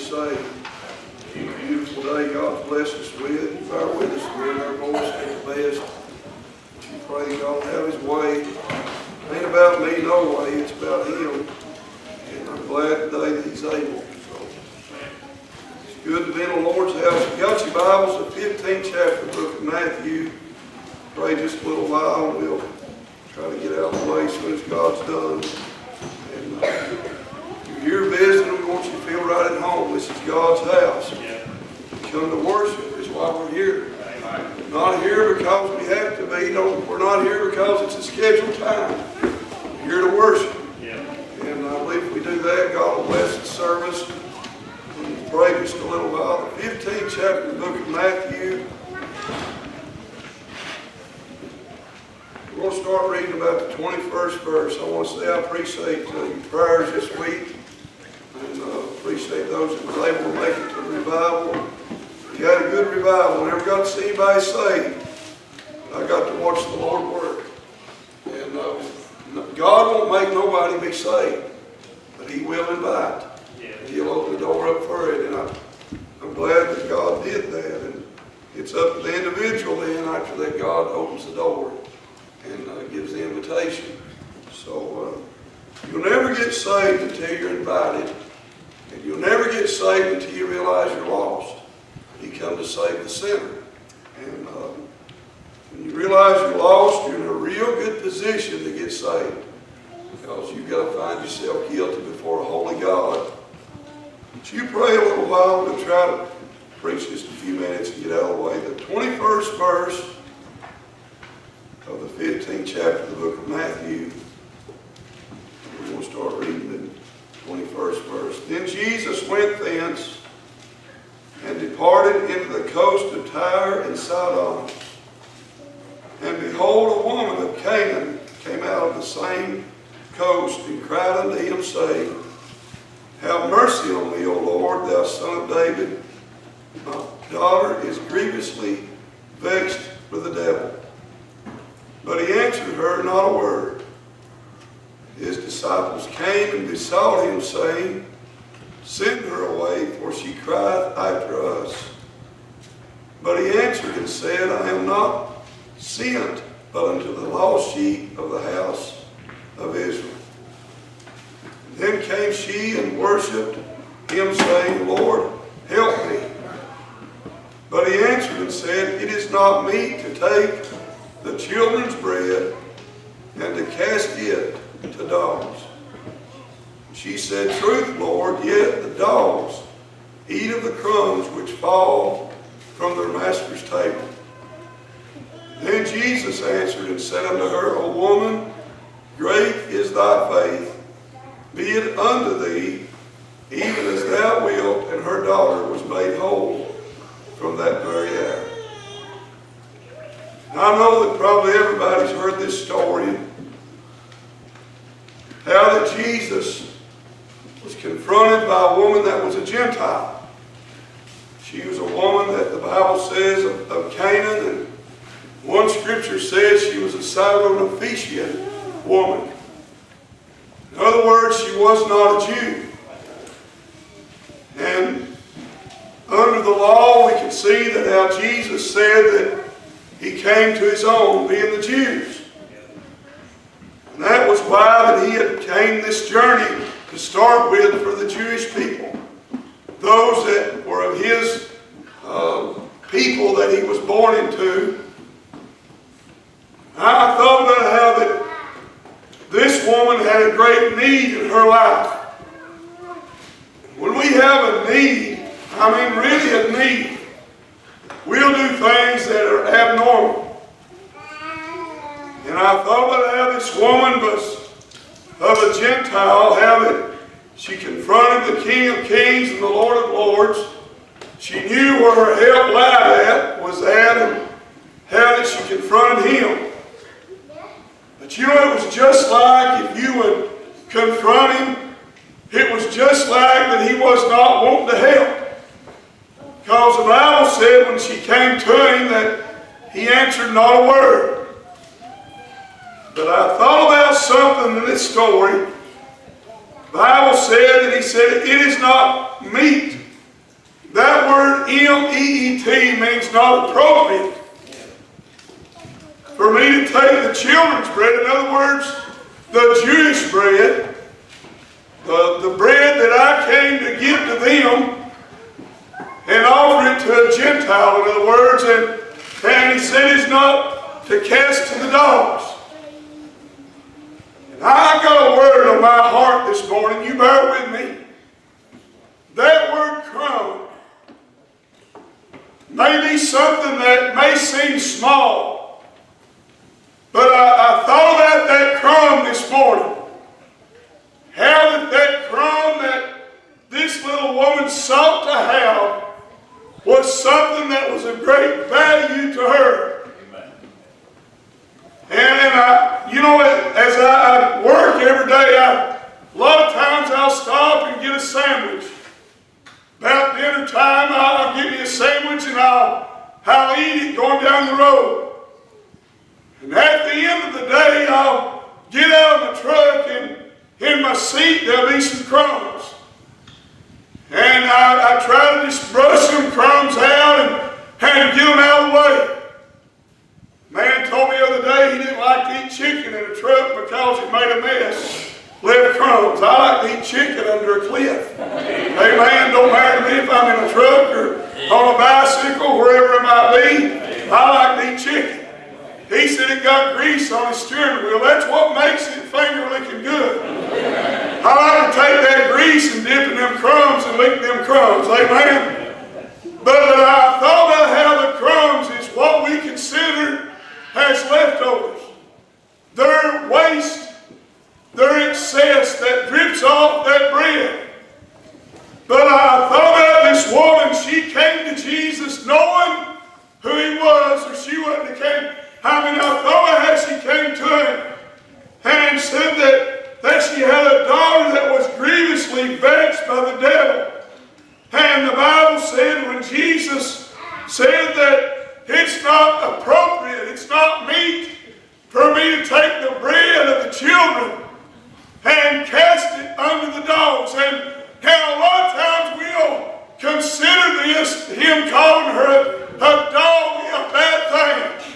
say, beautiful day God's blessed us with. Bear with us, we're our voice at the best. We pray God have His way. It ain't about me, no way. It's about Him. And I'm glad today that He's able. So it's good to be in the Lord's house. If you got your Bibles, the 15th chapter of the book of Matthew. Pray just a little while and we'll try to get out of the way as soon as God's done. And if you're here visiting, we want you to feel right at home. This is God's house. We come to worship is why we're here. We're not here because we have to be. No, we're not here because it's a scheduled time. We're here to worship. And I believe if we do that, God will bless the service. And pray just a little while. The 15th chapter of the book of Matthew. We're going to start reading about the 21st verse. I want to say I appreciate your prayers this week. And appreciate those that were able to make it to the revival. We had a good revival. Never got to see anybody saved. I got to watch the Lord work. And God won't make nobody be saved. But He will invite. He'll open the door up for it. And I'm glad that God did that. And it's up to the individual then after that God opens the door and gives the invitation. So you'll never get saved until you're invited. And you'll never get saved until you realize you're lost. He come to save the sinner. And when you realize you're lost, you're in a real good position to get saved. Because you've got to find yourself guilty before a holy God. But you pray a little while. We'll try to preach just a few minutes and get out of the way. The 21st verse of the 15th chapter of the book of Matthew. We're going to start reading the 21st verse. Then Jesus went thence and departed into the coast of Tyre and Sidon. And behold, a woman of Canaan came out of the same coast and cried unto him, saying, Have mercy on me, O Lord, thou son of David. My daughter is grievously vexed with the devil. But he answered her not a word. His disciples came and besought him, saying, Send her away, for she crieth after us. But he answered and said, I am not sent but unto the lost sheep of the house of Israel. Then came she and worshipped him, saying, Lord, help me. But he answered and said, It is not meet to take the children's bread and to cast it to dogs. She said, Truth, Lord, yet the dogs eat of the crumbs which fall from their master's table. Then Jesus answered and said unto her, O woman, great is thy faith. Be it unto thee, even as thou wilt. And her daughter was made whole from that very hour. Now, I know that probably everybody's heard this story. How that Jesus was confronted by a woman that was a Gentile. She was a woman that the Bible says of Canaan. And one scripture says she was a Syro-Phoenician woman. In other words, she was not a Jew. And under the law, we can see that how Jesus said that He came to His own, being the Jews. And that was why that He had came this journey to start with for the Jewish people. Those that were of His people that He was born into. I thought about how that this woman had a great need in her life. When we have a need, I mean really a need, we'll do things that are abnormal. And I thought about how this woman was of a Gentile, how that she confronted the King of Kings and the Lord of Lords. She knew where her help was at, and how that she confronted Him. But you know, it was just like if you would confront Him, it was just like that He was not wanting to help. Because the Bible said when she came to Him that He answered not a word. But I thought about something in this story. The Bible said that He said, It is not meet That word M-E-E-T means not appropriate for me to take the children's bread. In other words, the Jewish bread, the bread that I came to give to them, and offer it to a Gentile, in other words, and he said it's not to cast to the dogs. And I got a word on my heart this morning, you bear with me. That word crumb may be something that may seem small, but I thought about that crumb this morning. How that crumb that this little woman sought to have was something that was of great value to her. Amen. And you know, as I work every day, a lot of times I'll stop and get a sandwich. About dinner time, I'll get me a sandwich and I'll eat it going down the road. And at the end of the day, I'll get out of the truck and in my seat there'll be some crumbs. And I try to just brush some crumbs out and get them out of the way. Man told me the other day he didn't like to eat chicken in a truck because it made a mess. Left crumbs. I like to eat chicken under a cliff. Amen. Don't matter to me if I'm in a truck or on a bicycle, wherever it might be. I like to eat chicken. He said it got grease on his steering wheel. That's what makes it finger licking good. I like to take that grease and dip in them crumbs and lick them crumbs. Amen. But I thought about how the crumbs is what we consider as leftovers. They're waste. They're excess that drips off that bread. But I thought about this woman. She came to Jesus knowing who he was, or she wouldn't have came. I thought about how she came to him and said that she had a daughter that was grievously vexed by the devil. And the Bible said when Jesus said that it's not appropriate, it's not meet for me to take the bread of the children and cast it under the dogs. And a lot of times we'll consider this, him calling her a dog, a bad thing.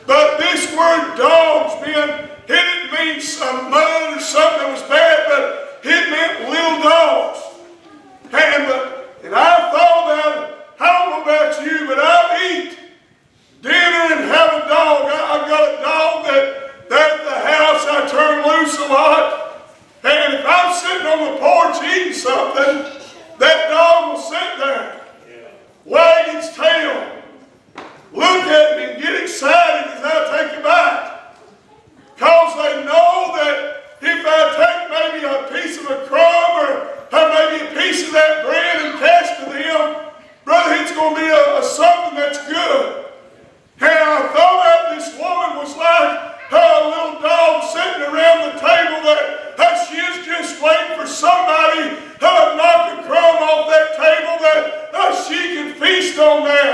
But this word dogs it didn't mean some mud or something that was bad, but it meant little dogs. And I thought about it. I don't know about you, but I'll eat dinner and have a dog. I've got a dog that at the house I turn loose a lot. And if I'm sitting on the porch eating something, that dog will sit there, wag its tail, look at me and get excited as I take a bite. Because they know that if I take maybe a piece of a crumb or maybe a piece of that bread and cast to them, brother, it's going to be something that's good. And I thought that this woman was like a little dog sitting around the table that she is just waiting for somebody to knock a crumb off that table that she can feast on there.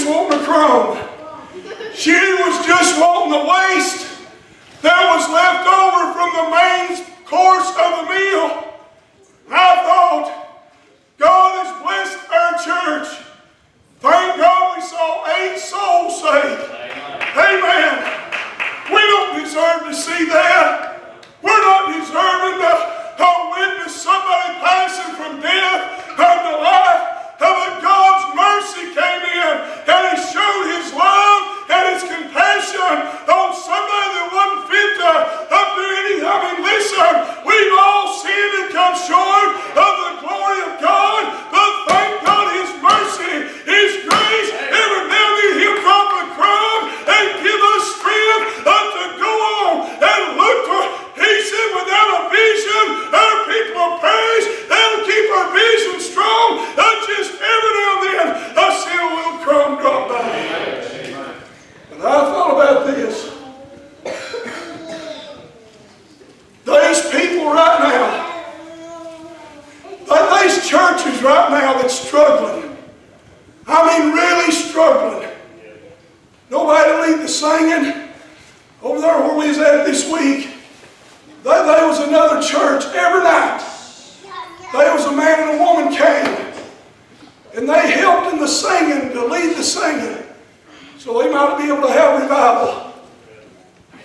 wanting a crumb. She was just wanting the waste that was left over from the main course of the meal. I thought, God has blessed our church. Thank God we saw 8 souls saved. Amen. We don't deserve to see that. We're not deserving to witness somebody passing from death unto life. But God's mercy came in and He showed His love and His compassion on somebody that wasn't fit to do anything. I mean, listen, we've all sinned and come short of the glory of God, but thank God His mercy, His grace, every now and then He'll drop a crumb and give us strength to go on and look for. He said, without a vision, our people will perish. That'll keep our vision strong. Just every now and then, I see a little crumb drop by. And I thought about this. These people right now, these churches right now that's struggling. I mean, really struggling. Nobody to lead the singing. Over there where we was at this week, there was another church every night. There was a man and a woman came. And they helped in the singing, to lead the singing. So they might be able to have revival.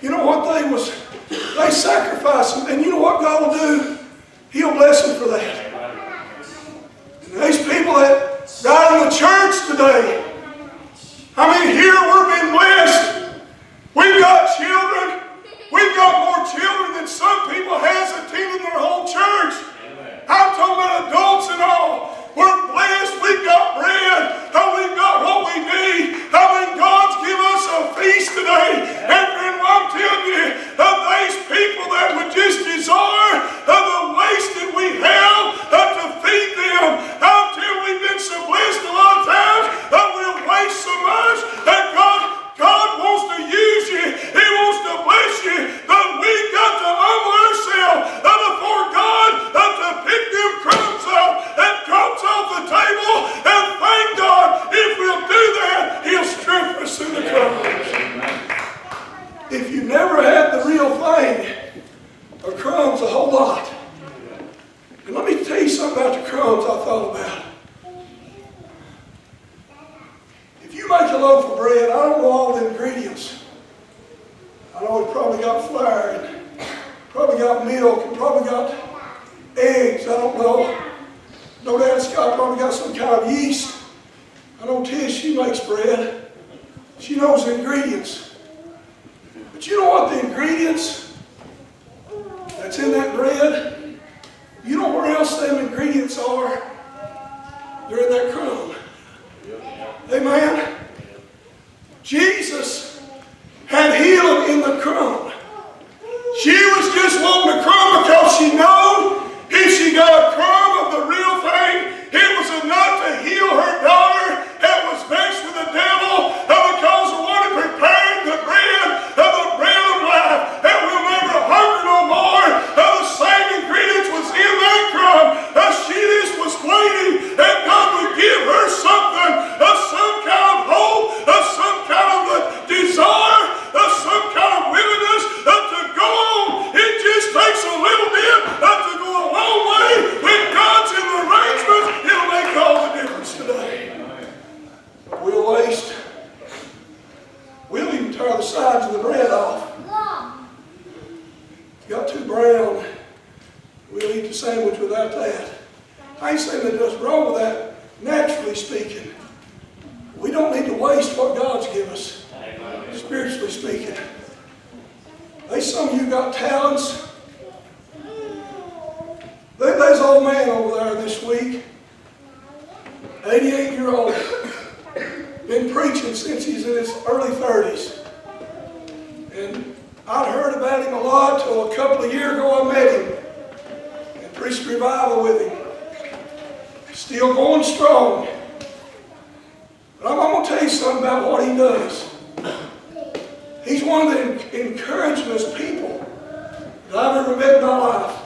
You know what they sacrificed them. And you know what God will do? He'll bless them for that. And these people that died in the church today, I mean, here we're being blessed. We've got children. We've got more children than some people has attending their whole church. I'm talking about adults and all. We're blessed. We've got bread. We've got what we need. I mean, God's given us a feast today. And friend, I'm telling you, these people that would just desire the waste that we have to feed them. I'm telling you, we've been so blessed a lot of times that we'll waste so much that God wants to use you. He wants to bless you. But we've got to humble ourselves before God to pick them crumbs up and drops off the table. And thank God, if we'll do that, He'll strengthen us through the crumbs. If you never had the real thing, a crumb's a whole lot. And let me tell you something about the crumbs I thought about. If you make a loaf of bread, I don't know all the ingredients. I know it's probably got flour and probably got milk and probably got eggs. I don't know. No doubt Scott probably got some kind of yeast. I know Tish, she makes bread. She knows the ingredients. But you know what the ingredients that's in that bread? You know where else them ingredients are? They're in that crumb. Amen. Jesus had healing in the crumb. She was just wanting a crumb because she knew if she got a crumb of the real thing, it was enough to heal her daughter that was vexed with the devil because the one who prepared the bread of life, that will never hunger no more. The same ingredients was in that crumb. She just was waiting that God would give her something, some kind of hope, some kind of desire, some kind of willingness to go on. It just takes a little bit to go a long way. When God's in the arrangements, He'll make all the difference today. We'll waste. We'll even tear the sides of the bread off. If you got too brown, we'll eat the sandwich without that. I ain't saying that there's wrong with that, naturally speaking. We don't need to waste what God's given us, spiritually speaking. There's some of you got talents. There's an old man over there this week, 88-year-old, been preaching since he's in his early 30s. And I'd heard about him a lot till a couple of years ago I met him and preached revival with him. Still going strong. But I'm going to tell you something about what he does. He's one of the encouragementest people that I've ever met in my life.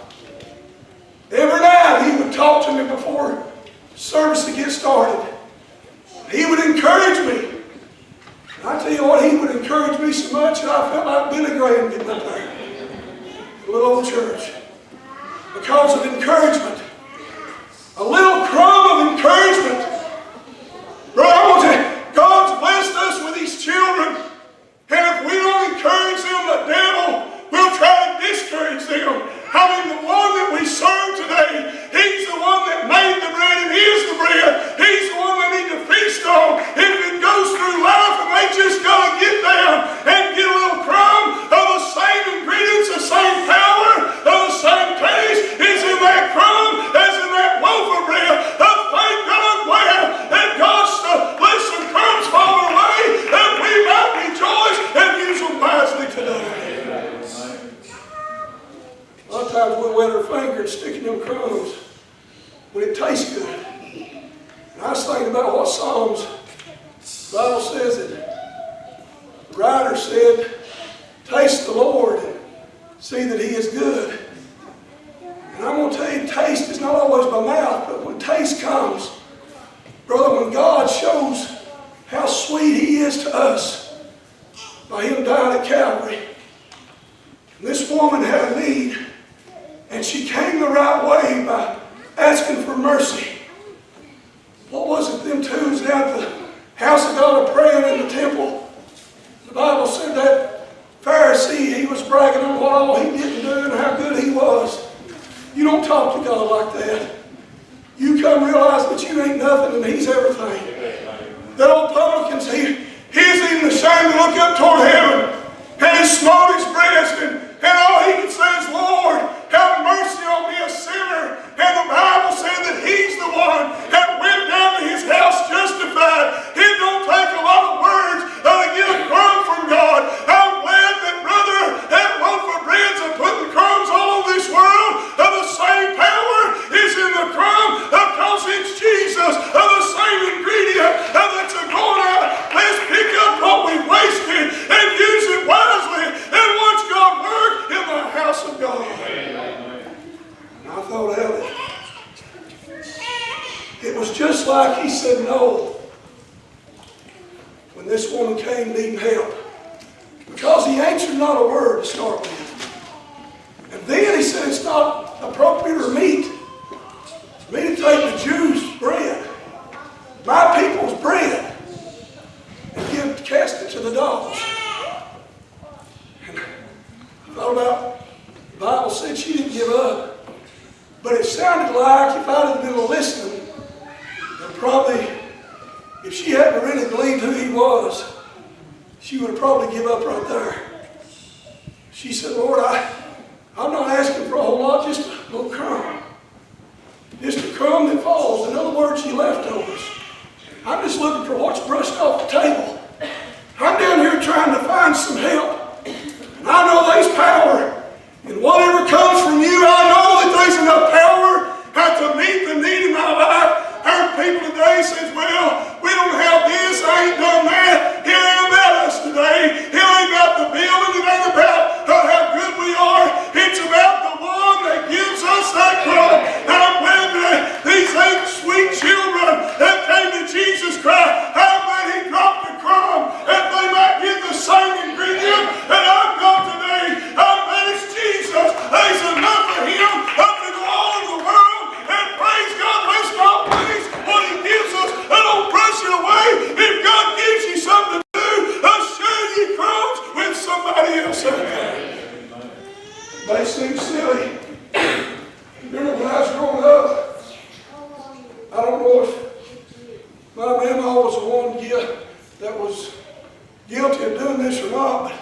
Every night he would talk to me before service to get started. He would encourage me. tell you what, he would encourage me so much that I felt like Billy Graham getting up there. A little old church. Because of encouragement. A little crumb of encouragement. Brother, I want to tell you, God's blessed us with these children. And if we don't encourage them, the devil will try to discourage them. I mean, the one that we serve today, he's the one that made the bread and is the bread. He's the one they need to feast on. If it goes through life and they just got to get down and get a little crumb of the same ingredients, the same power, of the same taste is in that crumb as in that loaf of bread. Thank God, well, that God's to let some crumbs fall away that we might rejoice and use them wisely today. A lot of times we'll wet our finger and stick in them crumbs when it tastes good. And I was thinking about what Psalms, the Bible says that the writer said, taste the Lord and see that he is good. And I'm going to tell you, taste is not always by mouth, but when taste comes, brother, when God shows how sweet he is to us by him dying at Calvary, and this woman had a need, and she came the right way by asking for mercy. What was it, them twos down at the house of God are praying in the temple? The Bible said that Pharisee, he was bragging on what all he didn't do and how good he was. You don't talk to God like that. You come realize that you ain't nothing and he's everything. That old publican, he's even ashamed to look up toward heaven, and he smote his breast, and all he could say is, Lord, have mercy on me, a sinner. And the Bible said that he's the one that went down to his house justified. It don't take a lot of words to get a crumb from God. I'm glad that, brother, that loaf of bread's are putting crumbs all over this world. Of the same power is in the crumb because it's Jesus. Of the same ingredient that's going out. Let's pick up what we wasted and use it wisely and watch God work in the house of God. I thought, Ellie, it was just like he said no when this woman came needing help. Because he answered not a word to start with. And then he said it's not appropriate or meet for me to take the Jews' bread, my people's bread, and cast it to the dogs. And I thought about, the Bible said she didn't give up. But it sounded like if I'd have been listening, then probably, if she hadn't really gleaned who he was, she would have probably given up right there. She said, Lord, I'm not asking for a whole lot, just a little crumb. Just a crumb that falls. In other words, she leftovers. I'm just looking for what's brushed off the table. I'm down here trying to find some help. And I know there's power. And whatever comes from you, I know that there's enough power to meet the need in my life. I heard people today say, well, we don't have this, I ain't done that. It ain't about us today. It ain't about the building. It ain't about how good we are. It's about the one that gives us that crumb. And I'm glad that these 8 sweet children that came to Jesus Christ, I'm glad he dropped the crumb that they might get the same ingredient that I've got today. I'm glad it's Jesus. There's enough of him up to go all over the world. And praise God, let's not waste what he gives us. And don't brush it away. If God gives you something to do, share your crumbs with somebody else out there. They seem silly. Remember when I was growing up, I don't know if my mama was the one that was guilty of doing this or not, but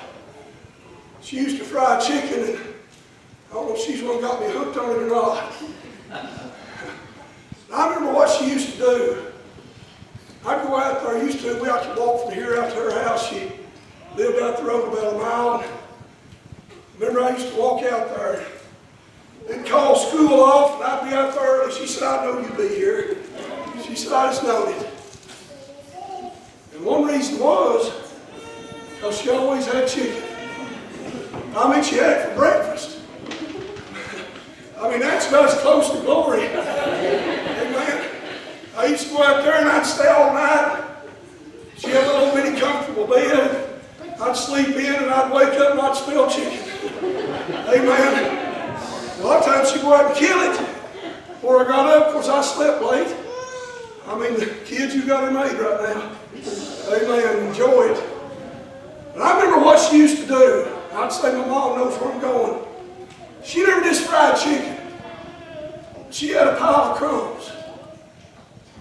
she used to fry chicken, and I don't know if she's the one that got me hooked on it or not. I remember what she used to do. I'd go out there, we had to walk from here out to her house. She lived out the road about a mile. Remember, I used to walk out there. They'd call school off, and I'd be out there early. She said, I know you'd be here. She said, I just knowed it. And one reason was because she always had chicken. I mean, she had it for breakfast. I mean, that's about as close to glory. Amen. I used to go out there and I'd stay all night. She had a little bitty comfortable bed. I'd sleep in and I'd wake up and I'd smell chicken. Amen. A lot of times she'd go out and kill it. Before I got up, of course I slept late. I mean, the kids, you got it made right now. Amen. Enjoy it. But I remember what she used to do. I'd say my mom knows where I'm going. She never just fried chicken. She had a pile of crumbs.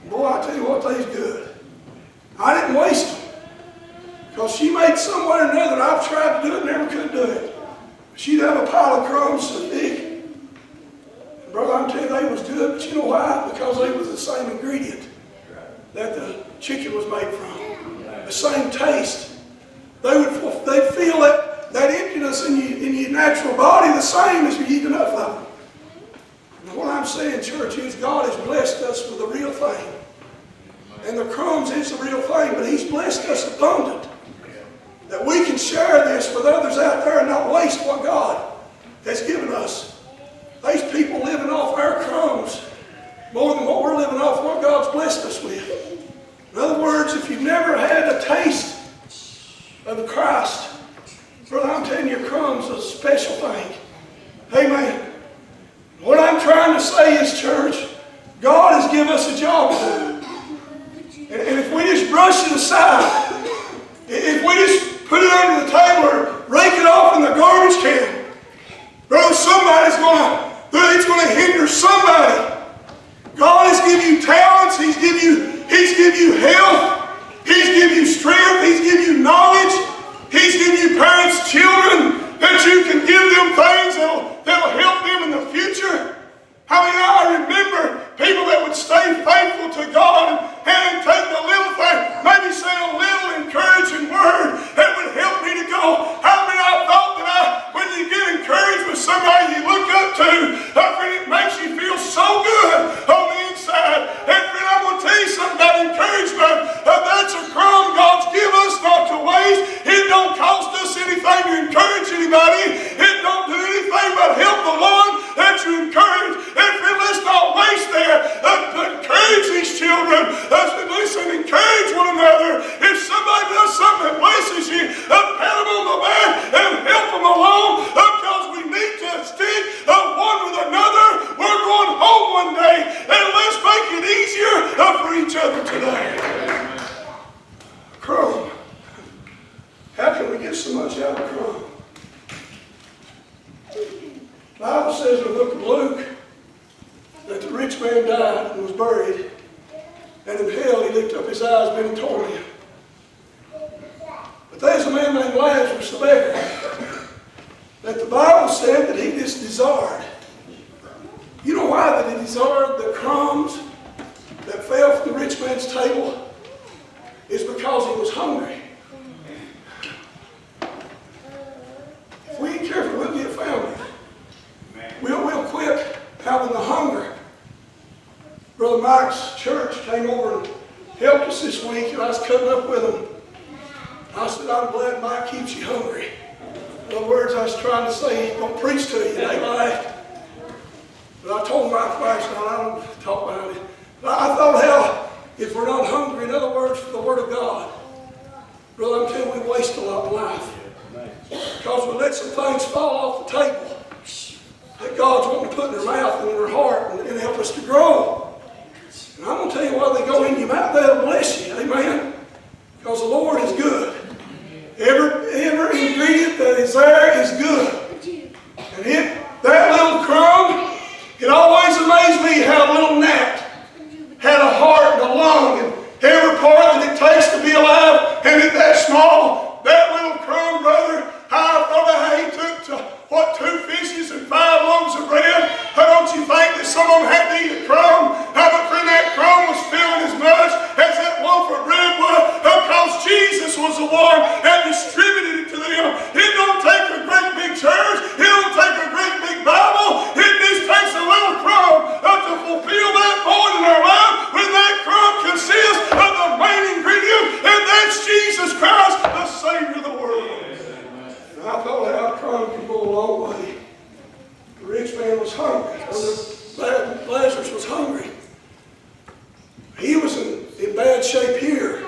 Boy, I tell you what, they's good. I didn't waste them. Because she made some way or another, I've tried to do it, never could do it. She'd have a pile of crumbs so big. And brother, I'm telling you, they was good, but you know why? Because they was the same ingredient that the chicken was made from. The same taste. They'd feel that emptiness in your natural body the same as you eat enough of them. And what I'm saying, church, is God has blessed us with the real thing. And the crumbs is the real thing, but He's blessed us abundant. That we can share this with others out there and not waste what God has given us. There's people living off our crumbs more than what we're living off what God's blessed us with. In other words, if you've never had a taste of the Christ, brother, I'm telling you, crumbs is a special thing. Amen. What I'm trying to say is, church, God has given us a job to do. And if we just brush it aside, if we just put it under the table or rake it off in the garbage can, brother, it's going to hinder somebody. God has given you talents. He's given you health. He's given you strength. He's given you knowledge. He's given you parents, children, that you can give them things that'll help them in the future. I remember people that would stay faithful to God and take the little thing, maybe say a little encouraging word that would help me to go. I thought that when you get encouraged with somebody you look up to, it makes you feel so good on the inside. And friend, I'm going to tell you something about encouragement. That's a crumb God's given us not to waste. It don't cost us anything to encourage anybody. It don't do anything but help the Lord that you encourage. And friend, let's not waste that. Encourage these children. Listen, encourage one another. If somebody does something that wastes you, pat them on the back and help them along, because we need to stick one with another. We're going home one day, and let's make it easier for each other today. Crumb. How can we get so much out of crumb? The Bible says in the book of Luke that the rich man died and was buried, and in hell he lifted up his eyes, being tormented. But there's a man named Lazarus, the beggar, that the Bible said that he just desired. You know why that he desired the crumbs that fell from the rich man's table? Is because he was hungry. If we ain't careful, we'll get found. We'll quit having the hunger. Brother Mike's church came over and helped us this week, and I was cutting up with them. I said, I'm glad Mike keeps you hungry. In other words, I was trying to say, he's going to preach to you. And they laughed. But I told Mike last night, I don't talk about it. But I thought how, if we're not hungry, in other words, for the Word of God, brother, I'm telling you, we waste a lot of life. Because we let some things fall off the table that God's wanting to put in their mouth and in their heart and help us to grow. And I'm going to tell you, while they go in your mouth, they'll bless you. Amen? Because the Lord is good. Every ingredient that is there is good. And that little crumb, it always amazed me how a little gnat had a heart and a lung and every part that it takes to be alive, and it's that small. That little crumb, brother, I thought of how he took 2 fishes and 5 loaves of bread. Don't you think that some of them had to eat a crumb? But friend, that crumb was filling as much as that loaf of bread was, because Jesus was the one that distributed it to them. It don't take a great big church. It don't take a great big Bible. It just takes a little crumb to fulfill that void in our life, when that crumb consists of the main ingredient, and that's Jesus Christ, the Savior of the world. And I thought how a crumb can go a long way. The rich man was hungry. Lazarus was hungry. He was in bad shape here.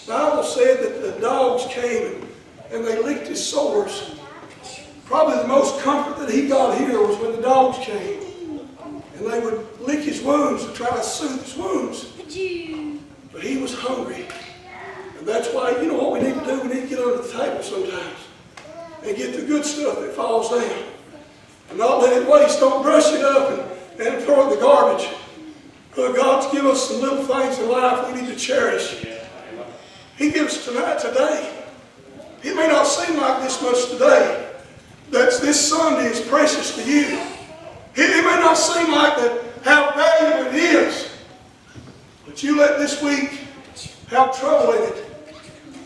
The Bible said that the dogs came and they licked his sores. Probably the most comfort that he got here was when the dogs came. And they would lick his wounds to try to soothe his wounds. But he was hungry. And that's why, you know what we need to do? We need to get under the table sometimes and get the good stuff that falls down. And not let it waste. Don't brush it up and throw it in the garbage. But God's given us some little things in life we need to cherish. He gives tonight, today. It may not seem like this much today. That this Sunday is precious to you. It may not seem like that how valuable it is. But you let this week have trouble in it.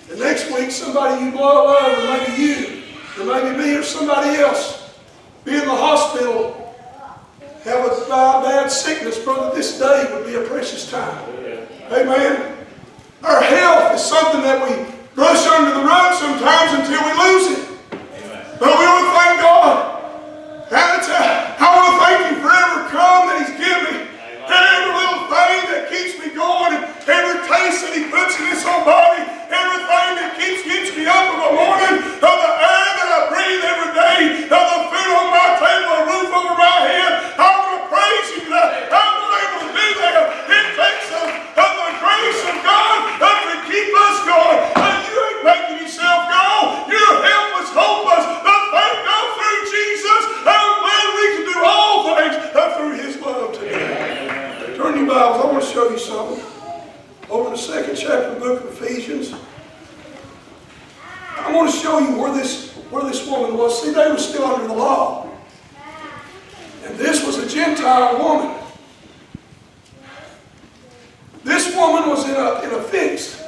The next week somebody you love, or maybe you, or maybe me, or somebody else, be in the hospital, have a bad sickness, brother, this day would be a precious time. Amen. Our health is something that we brush under the rug sometimes until we lose it. But we want to thank God. I want to thank Him for every crumb that He's given me. And every little thing that keeps me going. And every taste that He puts in this whole body. Everything that gets me up in the morning. Of the air that I breathe every day. Of the food on my table. A roof over my head. I want to praise Him that I'm not able to do that. It takes of the grace of God to keep us going. You ain't making yourself go. You're helpless, hopeless. But thank God through Jesus. I'm glad we can do all things through His love today. Turn your Bibles. I want to show you something. Over the 2nd chapter of the book of Ephesians. I want to show you where this woman was. See, they were still under the law. And this was a Gentile woman. This woman was in a fix.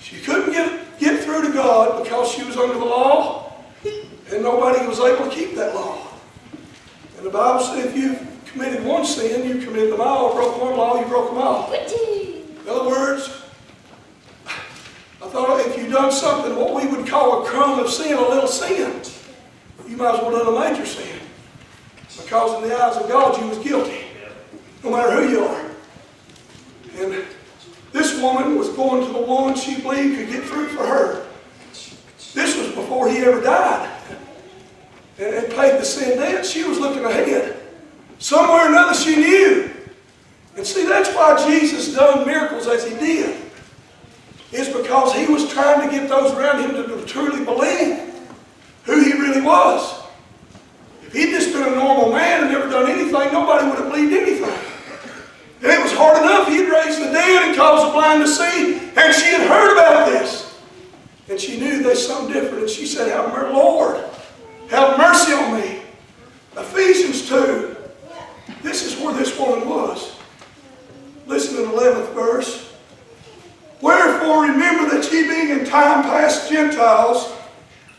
She couldn't get through to God because she was under the law. And nobody was able to keep that law. And the Bible said if you've committed one sin, you've committed them all. Broke one law, you broke them all. In other words, I thought if you've done something, what we would call a crumb of sin, a little sin, you might as well have done a major sin. Because in the eyes of God, you was guilty. No matter who you are. And this woman was going to the one she believed could get through for her. This was before he ever died. And paid the sin debt. She was looking ahead. Somewhere or another she knew. And see, that's why Jesus done miracles as He did. Is because He was trying to get those around Him to truly believe who He really was. If He'd just been a normal man and never done anything, nobody would have believed anything. And it was hard enough. He'd raised the dead and caused the blind to see. And she had heard about this. And she knew there's something different. And she said, Lord, have mercy on me. Ephesians 2. This is where this woman was. Listen to the 11th verse. Wherefore remember that ye being in time past Gentiles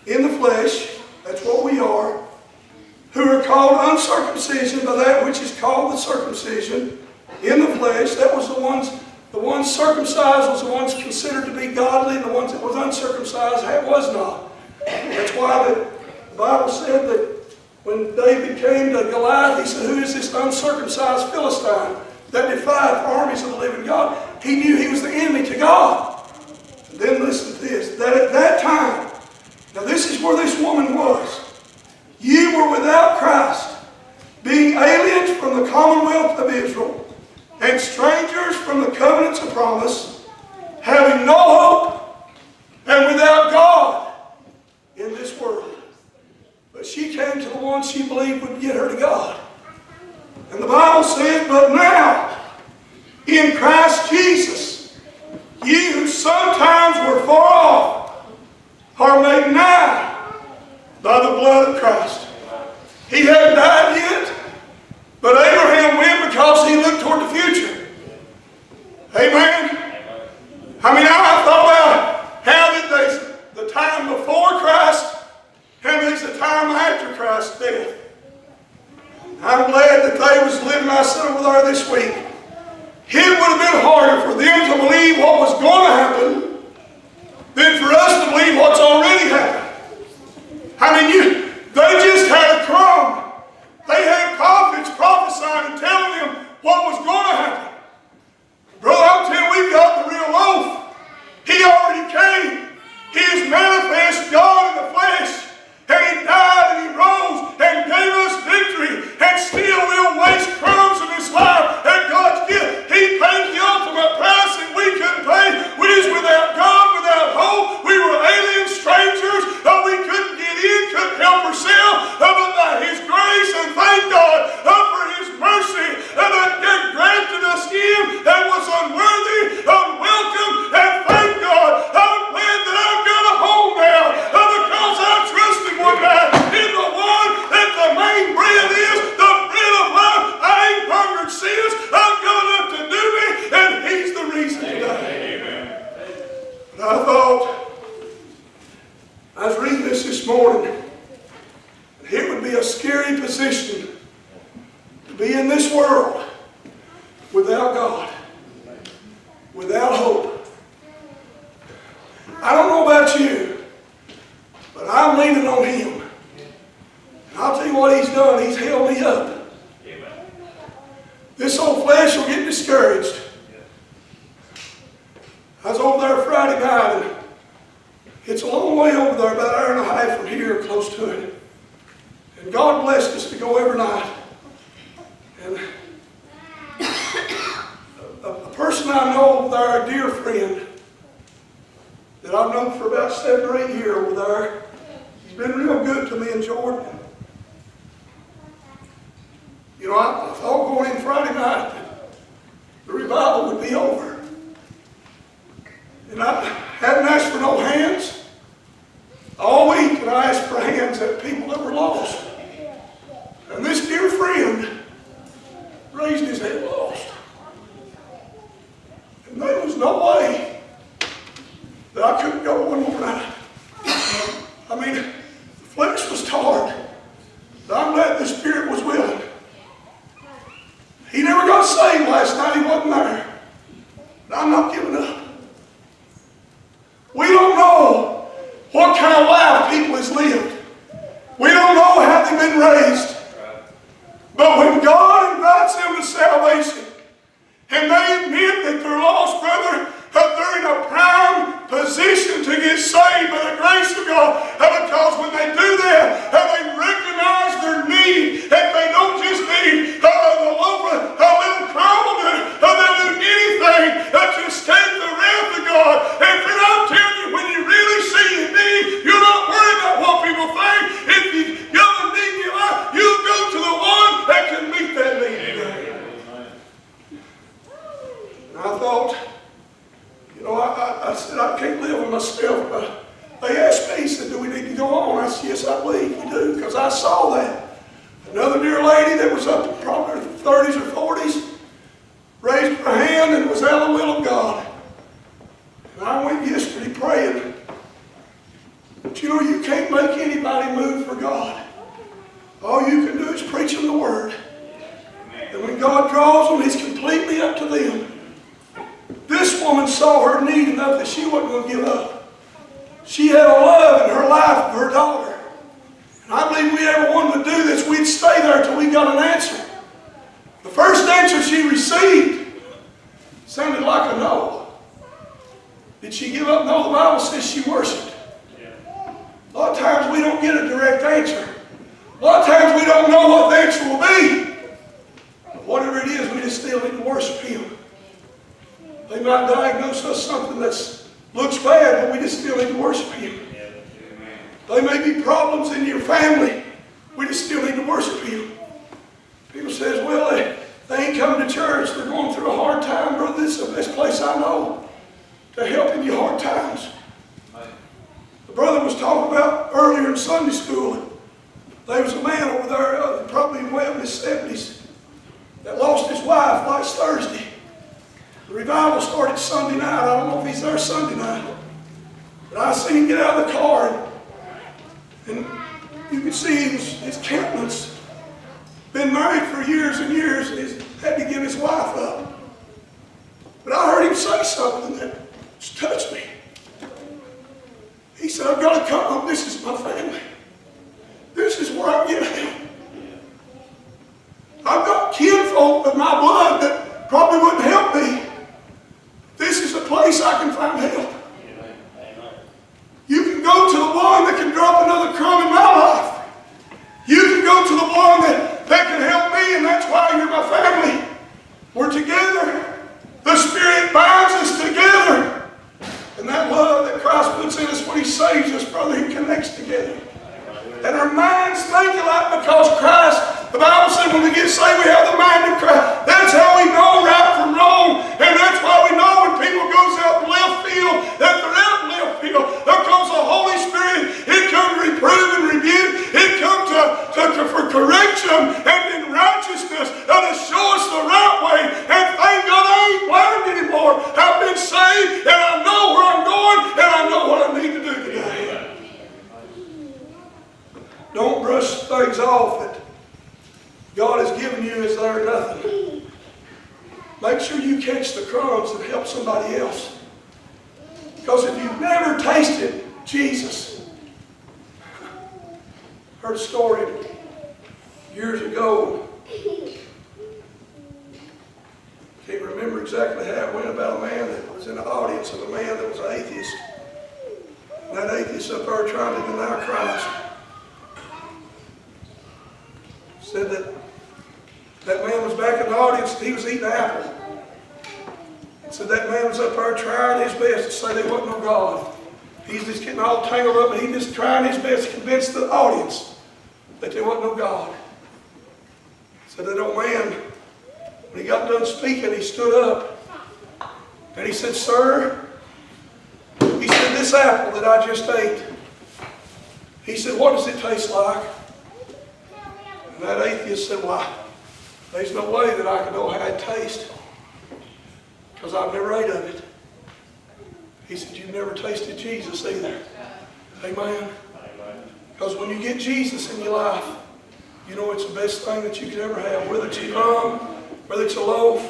in the flesh, that's what we are, who are called uncircumcision by that which is called the circumcision in the flesh. That was the ones circumcised was the ones considered to be godly, and the ones that was uncircumcised was not. That's why the Bible said that when David came to Goliath, he said, who is this uncircumcised Philistine that defied the armies of the living God? He knew he was the enemy to God. And then listen to this, that at that time, now this is where this woman was. Ye were without Christ, being aliens from the commonwealth of Israel, and strangers from the covenants of promise, having no hope, and without God in this world. But she came to the one she believed would get her to God. And the Bible says, but now, in Christ Jesus, ye who sometimes were far off, are made nigh by the blood of Christ. He hadn't died yet, but Abraham went because he looked toward the future. Amen? I mean, I thought about how that there's the time before Christ and there's the time after Christ's death. I'm glad that they was living. I said over there this week, it would have been harder for them to believe what was going to happen than for us to believe what's already happened. I mean, they this morning. It would be a scary position to be in this world without God, without hope. I don't know about you, but I'm leaning on Him. And I'll tell you what He's done. He's held me up. This old flesh will get discouraged. I was over there Friday night, and it's a long way over there, about an hour and a half from here, close to it. And God blessed us to go every night. And a person I know over there, a dear friend, that I've known for about 7 or 8 years over there, he's been real good to me in Jordan. You know, I thought going in Friday night that the revival would be over. And I hadn't asked for no hands. All week and I asked for hands at people that were lost. And this dear friend raised his head lost. And there was no way that I couldn't go one more night. I mean, the flesh was tired, but I'm glad the Spirit was willing. He never got saved last night. He wasn't there. But I'm not giving up. We don't know what kind of life people has lived. We don't know how they've been raised. But when God invites them to salvation, and they admit that they're lost, brother, that they're in a prime position to get saved by the grace of God. Because when they do that, they recognize their need, that they don't just need a little crumb, they'll do anything to escape the wrath of God. And friend, I'm telling you, when you really see your need, you're not worried about what people think. If you got a need in your life, you go to the one that can meet that need. And I thought, you know, I said, I can't live with myself. They asked me, he said, do we need to go on? I said, yes, I believe we do, because I saw that. Another dear lady that was up in probably her 30s or 40s raised her hand and was out of the will of God. And I went yesterday praying. But you know, you can't make anybody move for God. All you can do is preach them the Word. And when God draws them, it's completely up to them. This woman saw her need enough that she wasn't going to give up. She had a love in her life for her daughter. And I believe if we ever wanted to do this, we'd stay there until we got an answer. The first answer she received sounded like a no. Did she give up? No, the Bible says she worshiped. A lot of times we don't get a direct answer. A lot of times we don't know what the answer will be. But whatever it is, we just still need to worship Him. They might diagnose us something that looks bad, but we just still need to worship Him. There may be problems in your family. We just still need to worship Him. People says, well, they ain't coming to church. They're going through a hard time. Brother, this is the best place I know to help in your hard times. The brother was talking about earlier in Sunday school. There was a man over there, probably well in his 70s, that lost his wife last Thursday. The revival started Sunday night. I don't know if he's there Sunday night. But I seen him get out of the car, and you could see his countenance. Been married for years and years, and he's had to give his wife up. But I heard him say something that just touched me. He said, I've got to come home. This is my family. This is where I get help. I've got kinfolk of my blood that probably wouldn't help me. This is a place I can find help. You can go to the one that can drop another crumb in my life. You can go to the one that can help me, and that's why you're my family. We're together. The Spirit binds us together. And that love that Christ puts in us when He saves us, brother, He connects together. And our minds think alike because Christ, the Bible said when we get saved, we have the mind of Christ. That's how we know right from wrong. And that's why we know when people goes out in left field, that they're out in left field. Because the Holy Spirit, it comes to reprove and rebuke. It comes for correction and in righteousness and to show us the right way. And thank God I ain't blind anymore. I've been saved and I know where I'm going and I know what I need to do today. sure you catch the crumbs and help somebody else. Because if you've never tasted Jesus, I heard a story years ago. Can't remember exactly how it went, about a man that was in the audience of a man that was an atheist. And that atheist up there trying to deny Christ said that man was back in the audience and he was eating an apple. And said that man was up there trying his best to say there wasn't no God. He's just getting all tangled up and he's just trying his best to convince the audience that there wasn't no God. So that old man, when he got done speaking, he stood up and he said, "Sir," he said, "this apple that I just ate," he said, "what does it taste like?" And that atheist said, "Why, there's no way that I can know how it tastes because I've never ate of it." He said, "You've never tasted Jesus either." Amen. Because when you get Jesus in your life, you know it's the best thing that you could ever have. Whether it's a crumb, whether it's a loaf,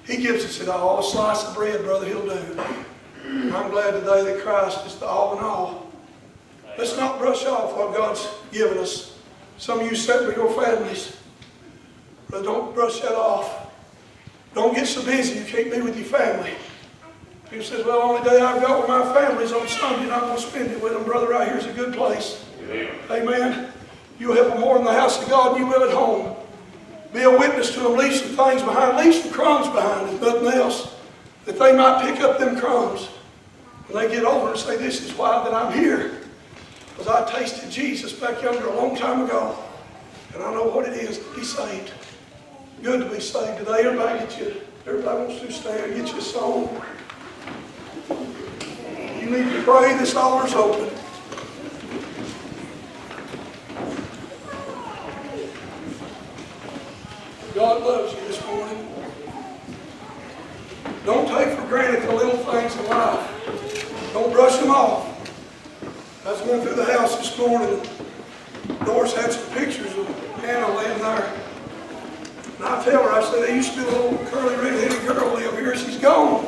He gives us it all. A slice of bread, brother, He'll do. And I'm glad today that Christ is the all in all. Let's not brush off what God's given us. Some of you sit with your families, but don't brush that off. Don't get so busy you can't be with your family. People says, "Well, the only day I've got with my family is on Sunday and I'm going to spend it with them." Brother, right here's a good place. Amen. You'll help them more in the house of God than you will at home. Be a witness to them. Leave some things behind. Leave some crumbs behind, if nothing else, that they might pick up them crumbs when they get older and say, "This is why that I'm here. Because I tasted Jesus back yonder a long time ago. And I know what it is to be saved." Good to be saved today. Everybody wants to stand. Get you a song. You need to pray. This altar's open. God loves you this morning. Don't take for granted the little things in life. Don't brush them off. I was going through the house this morning. Doris had some pictures of Hannah laying there. And I tell her, I said, "There used to be a little curly red-headed girl live here. She's gone.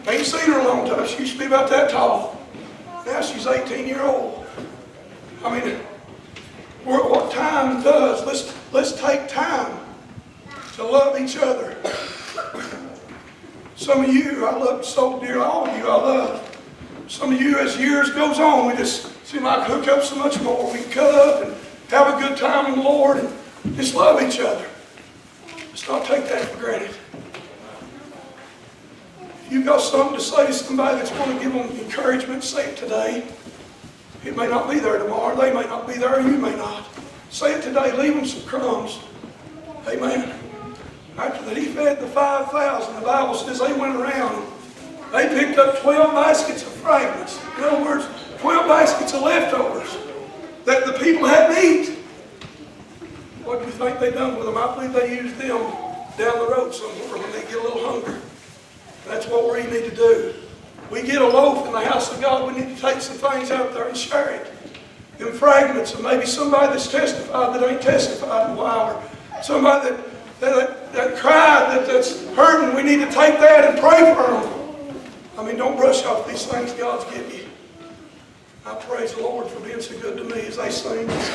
Ain't seen her in a long time. She used to be about that tall. Now she's 18-year-old. I mean, what time does, let's take time to love each other. Some of you I love so dear. All of you I love. Some of you, as years goes on, we just seem like hook up so much more. We cut up and have a good time in the Lord and just love each other. Let's not take that for granted. If you've got something to say to somebody that's going to give them encouragement, say it today. It may not be there tomorrow. They may not be there, you may not. Say it today. Leave them some crumbs. Amen. After that he fed the 5,000, the Bible says they went around and they picked up 12 baskets of fragments. In other words, 12 baskets of leftovers that the people hadn't eaten. What do you think they done with them? I believe they used them down the road somewhere when they get a little hungry. That's what we need to do. We get a loaf in the house of God, we need to take some things out there and share it. Them fragments of maybe somebody that's testified that ain't testified in a while, or somebody that cried, that's hurting. We need to take that and pray for them. I mean, don't brush off these things God's given you. I praise the Lord for being so good to me as they sing this.